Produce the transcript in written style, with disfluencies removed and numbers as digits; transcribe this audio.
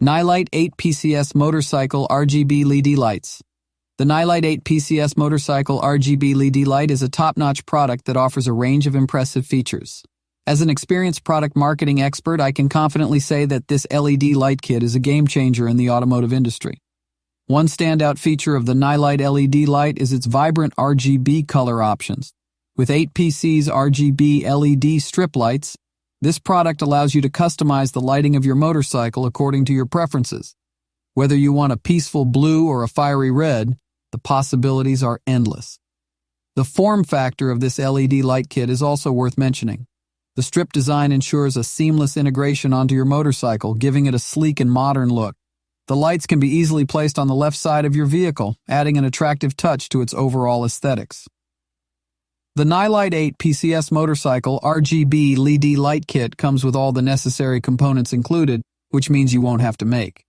Nilight 8PCS Motorcycle RGB LED Lights. The Nilight 8PCS Motorcycle RGB LED light is a top-notch product that offers a range of impressive features. As an experienced product marketing expert, I can confidently say that this LED light kit is a game-changer in the automotive industry. One standout feature of the Nilight LED light is its vibrant RGB color options. With 8PC's RGB LED strip lights, this product allows you to customize the lighting of your motorcycle according to your preferences. Whether you want a peaceful blue or a fiery red, the possibilities are endless. The form factor of this LED light kit is also worth mentioning. The strip design ensures a seamless integration onto your motorcycle, giving it a sleek and modern look. The lights can be easily placed on the left side of your vehicle, adding an attractive touch to its overall aesthetics. The Nilight 8PCS Motorcycle RGB LED light kit comes with all the necessary components included, which means you won't have to make